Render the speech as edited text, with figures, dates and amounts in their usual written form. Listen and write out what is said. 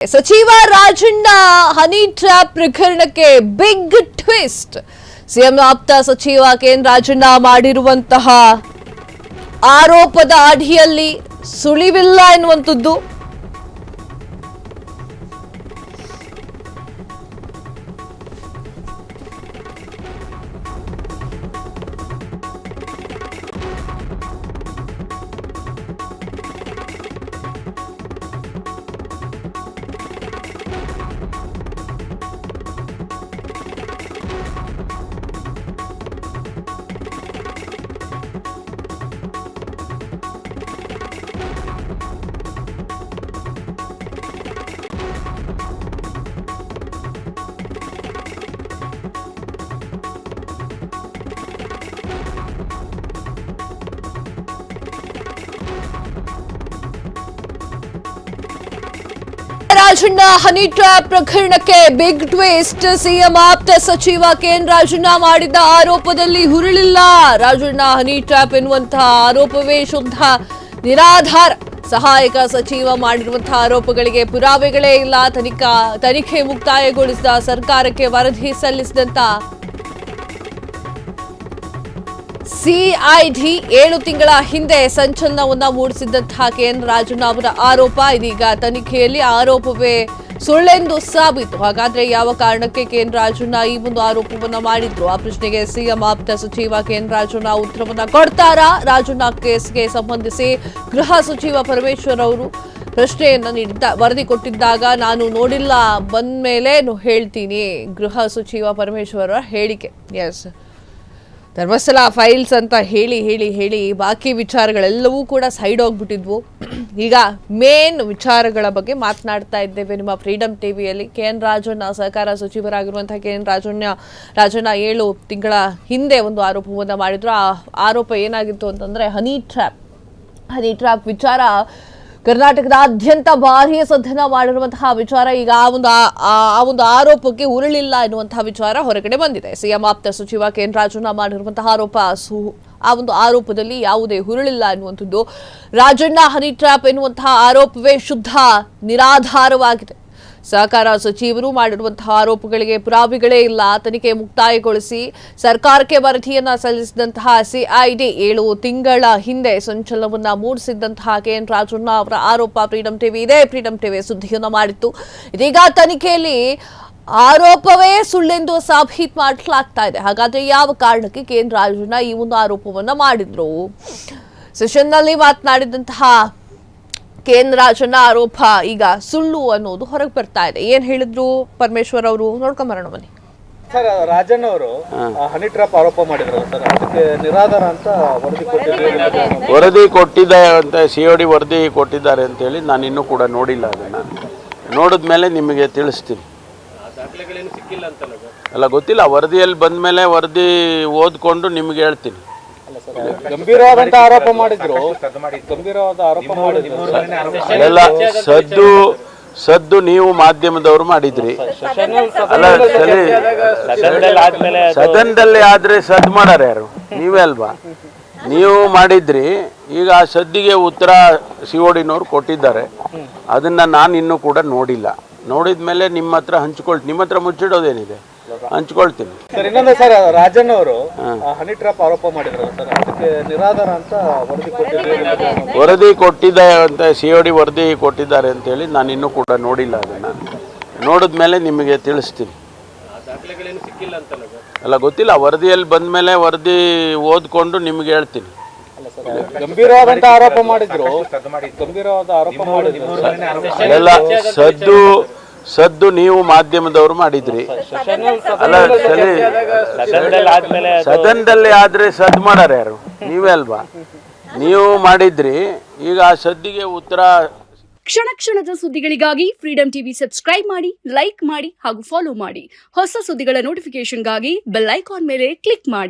ಸಚಿವ Rajanna honey trap ಪ್ರಕರಣಕ್ಕೆ big twist. CM ಆಪ್ತ ಸಚಿವ ಕೆಎನ್ ರಾಜಣ್ಣ ಮಾಡಿರುವಂತಹ ಆರೋಪದ ಅಡಿಯಲ್ಲಿ ಸುಳಿವಿಲ್ಲ ಎನ್ನುವಂಥದ್ದು. ರಾಜಣ್ಣ ಹನಿ ಟ್ರ್ಯಾಪ್ ಪ್ರಕರಣಕ್ಕೆ ಬಿಗ್ ಟ್ವಿಸ್ಟ್. ಸಿಎಂ ಆಪ್ತ ಸಚಿವ ಕೆಎನ್ ರಾಜಣ್ಣ ಮಾಡಿದ್ದ ಆರೋಪದಲ್ಲಿ ಹುರುಳಿಲ್ಲ. ರಾಜಣ್ಣ ಹನಿ ಟ್ರ್ಯಾಪ್ ಎನ್ನುವಂತಹ ಆರೋಪವೇ ಶುದ್ಧ ನಿರಾಧಾರ. ಸಹಾಯಕ ಸಚಿವ ಮಾಡಿರುವಂತಹ ಆರೋಪಗಳಿಗೆ ಪುರಾವೆಗಳೇ ಇಲ್ಲ. ತನಿಖೆ ಮುಕ್ತಾಯಗೊಳಿಸಿದ ಸರ್ಕಾರಕ್ಕೆ ವರದಿ ಸಲ್ಲಿಸಿದಂತ ಸಿಐಡಿ 7 ತಿಂಗಳ ಹಿಂದೆ ಸಂಚಲನವನ್ನ ಮೂಡಿಸಿದ್ದಂತಹ ಕೆಎನ್ ರಾಜಣ್ಣ ಅವರ ಆರೋಪ ಇದೀಗ ತನಿಖೆಯಲ್ಲಿ ಆರೋಪವೇ ಸುಳ್ಳೆಂದು ಸಾಬೀತು. ಹಾಗಾದ್ರೆ ಯಾವ ಕಾರಣಕ್ಕೆ ಕೆಎನ್ ರಾಜಣ್ಣ ಈ ಒಂದು ಆರೋಪವನ್ನ ಮಾಡಿದ್ರು? ಆ ಪ್ರಶ್ನೆಗೆ ಸಿಎಂ ಆಪ್ತ ಸಚಿವ ಕೆಎನ್ ರಾಜಣ್ಣ ಉತ್ತರವನ್ನ ಕೊಡ್ತಾರಾ? ರಾಜಣ್ಣ ಕೇಸ್ಗೆ ಸಂಬಂಧಿಸಿ ಗೃಹ ಸಚಿವ ಪರಮೇಶ್ವರ್ ಅವರು ಪ್ರಶ್ನೆಯನ್ನ ವರದಿ ಕೊಟ್ಟಿದ್ದಾಗ ನಾನು ನೋಡಿಲ್ಲ, ಬಂದ ಮೇಲೆ ಹೇಳ್ತೀನಿ. ಗೃಹ ಸಚಿವ ಪರಮೇಶ್ವರ ಹೇಳಿಕೆ. ಎಸ್, ಧರ್ಮಸ್ಥಳ ಫೈಲ್ಸ್ ಅಂತ ಹೇಳಿ ಬಾಕಿ ವಿಚಾರಗಳೆಲ್ಲವೂ ಕೂಡ ಸೈಡ್ ಹೋಗ್ಬಿಟ್ಟಿದ್ವು. ಈಗ ಮೇನ್ ವಿಚಾರಗಳ ಬಗ್ಗೆ ಮಾತನಾಡ್ತಾ ಇದ್ದೇವೆ ನಿಮ್ಮ ಫ್ರೀಡಮ್ ಟಿವಿಯಲ್ಲಿ. ಕೆಎನ್ ರಾಜಣ್ಣ ಸಹಕಾರ ಸಚಿವರಾಗಿರುವಂತಹ ಕೆಎನ್ ರಾಜಣ್ಣ 7 ತಿಂಗಳ ಹಿಂದೆ ಒಂದು ಆರೋಪವನ್ನು ಮಾಡಿದ್ರು. ಆ ಆರೋಪ ಏನಾಗಿತ್ತು ಅಂತಂದ್ರೆ ಹನಿ ಟ್ರ್ಯಾಪ್ ವಿಚಾರ ಕರ್ನಾಟಕದಾದ್ಯಂತ ಭಾರೀ ಸದ್ಯನ ಮಾಡಿರುವಂತಹ ವಿಚಾರ. ಈಗ ಆ ಒಂದು ಆರೋಪಕ್ಕೆ ಉರುಳಿಲ್ಲ ಎನ್ನುವಂತಹ ವಿಚಾರ ಹೊರಗಡೆ ಬಂದಿದೆ. ಸಿಎಂ ಆಪ್ತ ಸಚಿವ ಕೆಎನ್ ರಾಜಣ್ಣ ಮಾಡಿರುವಂತಹ ಆ ಒಂದು ಆರೋಪದಲ್ಲಿ ಯಾವುದೇ ಹುರುಳಿಲ್ಲ ಎನ್ನುವಂಥದ್ದು. ರಾಜಣ್ಣ ಹನಿ ಟ್ರ್ಯಾಪ್ ಎನ್ನುವಂತಹ ಆರೋಪವೇ ಶುದ್ಧ ನಿರಾಧಾರವಾಗಿದೆ. ಸಹಕಾರ ಸಚಿವರು ಮಾಡಿರುವಂತಹ ಆರೋಪಗಳಿಗೆ ಪುರಾವೆಗಳೇ ಇಲ್ಲ. ತನಿಖೆ ಮುಕ್ತಾಯಗೊಳಿಸಿ ಸರ್ಕಾರಕ್ಕೆ ವರದಿಯನ್ನ ಸಲ್ಲಿಸಿದಂತಹ ಸಿಐಡಿ 7 ತಿಂಗಳ ಹಿಂದೆ ಸಂಚಲನವನ್ನ ಮೂಡಿಸಿದ್ದಂತಹ ಕೆಎನ್ ರಾಜಣ್ಣ ಅವರ ಆರೋಪ ಫ್ರೀಡಮ್ ಟಿವಿ ಸುದ್ದಿಯನ್ನ ಮಾಡಿತ್ತು. ಇದೀಗ ತನಿಖೆಯಲ್ಲಿ ಆರೋಪವೇ ಸುಳ್ಳೆಂದು ಸಾಬೀತು ಮಾಡಲಾಗ್ತಾ ಇದೆ. ಹಾಗಾದ್ರೆ ಯಾವ ಕಾರಣಕ್ಕೆ ಕೆಎನ್ ರಾಜಣ್ಣ ಈ ಒಂದು ಆರೋಪವನ್ನ ಮಾಡಿದ್ರು? ಸೆಷನ್ನಲ್ಲಿ ಮಾತನಾಡಿದಂತಹ ಕೆಎನ್ ರಾಜಣ್ಣ ಆರೋಪ ಈಗ ಸುಳ್ಳು ಅನ್ನೋದು ಹೊರಗೆ ಬರ್ತಾ ಇದೆ. ಏನ್ ಹೇಳಿದ್ರು ಪರಮೇಶ್ವರ್ ಅವರು ನೋಡ್ಕೊಂಬರೋಣ ಬನ್ನಿ. ಸರ್, ರಾಜಣ್ಣ ಅವರು ಹನಿ ಟ್ರ್ಯಾಪ್ ಆರೋಪ ಮಾಡಿದ್ರು ಸರ್, ಅದಕ್ಕೆ ನಿರಾಧಾರ ಅಂತ ವರದಿ ಕೊಟ್ಟಿದ್ದಾರೆ ಅಂತ ಸಿಒಡಿ ವರದಿ ಕೊಟ್ಟಿದ್ದಾರೆ ಅಂತ ಹೇಳಿ ನಾನು ಇನ್ನೂ ಕೂಡ ನೋಡಿಲ್ಲ. ಅದನ್ನ ನೋಡಿದ ಮೇಲೆ ನಿಮಗೆ ತಿಳಿಸ್ತೀನಿ. ಅಲ್ಲ, ಗೊತ್ತಿಲ್ಲ. ವರದಿಯಲ್ಲಿ ಬಂದ ಮೇಲೆ ವರದಿ ಓದ್ಕೊಂಡು ನಿಮ್ಗೆ ಹೇಳ್ತೀನಿ. ಗಂಭೀರವಾದಂತ ಆರೋಪ ಮಾಡಿದ್ರು. ಅಲ್ಲ, ಸದ್ದು ನೀವು ಮಾಧ್ಯಮದವರು ಮಾಡಿದ್ರಿ. ಅಲ್ಲ, ಸದನದಲ್ಲಿ ಆದ್ರೆ ಸದ್ದು ಮಾಡಾರ ಯಾರು? ನೀವೇ ಅಲ್ವಾ? ನೀವು ಮಾಡಿದ್ರಿ. ಈಗ ಆ ಸದ್ದಿಗೆ ಉತ್ತರ ಸಿಒಡಿನವ್ರು ಕೊಟ್ಟಿದ್ದಾರೆ. ಅದನ್ನ ನಾನು ಇನ್ನೂ ಕೂಡ ನೋಡಿಲ್ಲ. ನೋಡಿದ ಮೇಲೆ ನಿಮ್ಮ ಹತ್ರ ನಿಮ್ಮ ಹತ್ರ ಮುಚ್ಚಿಡೋದೇನಿದೆ, ಹಂಚ್ಕೊಳ್ತೀನಿ. ಸರ್, ಇನ್ನೊಂದು ಸರ್, ರಾಜಣ್ಣ ಅವರು ಹನಿ ಟ್ರ್ಯಾಪ್ ಆರೋಪ ಮಾಡಿದ್ರು ಸರ್, ಅದಕ್ಕೆ ನಿರಾಧಾರ ಅಂತ ವರದಿ ಕೊಟ್ಟಿದ್ದಾರೆ ಅಂತ ಸಿಒಡಿ ವರದಿ ಕೊಟ್ಟಿದ್ದಾರೆ ಅಂತ ಹೇಳಿ ನಾನು ಇನ್ನೂ ಕೂಡ ನೋಡಿಲ್ಲ. ಅದನ್ನ ನೋಡಿದ ಮೇಲೆ ನಿಮಗೆ ತಿಳಿಸ್ತೀನಿ. ಅಲ್ಲ, ಗೊತ್ತಿಲ್ಲ. ವರದಿಯಲ್ಲಿ ಬಂದ ಮೇಲೆ ವರದಿ ಓದ್ಕೊಂಡು ನಿಮ್ಗೆ ಹೇಳ್ತೀನಿ. ಗಂಭೀರವಾದಂತ ಆರೋಪ ಮಾಡಿದ್ರು. ಅಲ್ಲ, ಸದ್ದು ನೀವು ಮಾಧ್ಯಮದವರು ಮಾಡಿದ್ರಿ. ಅಲ್ಲ, ಸದನದಲ್ಲಿ ಆದ್ರೆ ಸದ್ದು ಮಾಡಾರ ಯಾರು? ನೀವೇ ಅಲ್ವಾ? ನೀವು ಮಾಡಿದ್ರಿ. ಈಗ ಆ ಸದ್ದಿಗೆ ಉತ್ತರ. ಕ್ಷಣದ ಸುದ್ದಿಗಳಿಗಾಗಿ ಫ್ರೀಡಮ್ ಟಿವಿ ಸಬ್ಸ್ಕ್ರೈಬ್ ಮಾಡಿ, ಲೈಕ್ ಮಾಡಿ ಹಾಗೂ ಫಾಲೋ ಮಾಡಿ. ಹೊಸ ಸುದ್ದಿಗಳ ನೋಟಿಫಿಕೇಶನ್ಗಾಗಿ ಬೆಲ್ ಐಕಾನ್ ಮೇಲೆ ಕ್ಲಿಕ್ ಮಾಡಿ.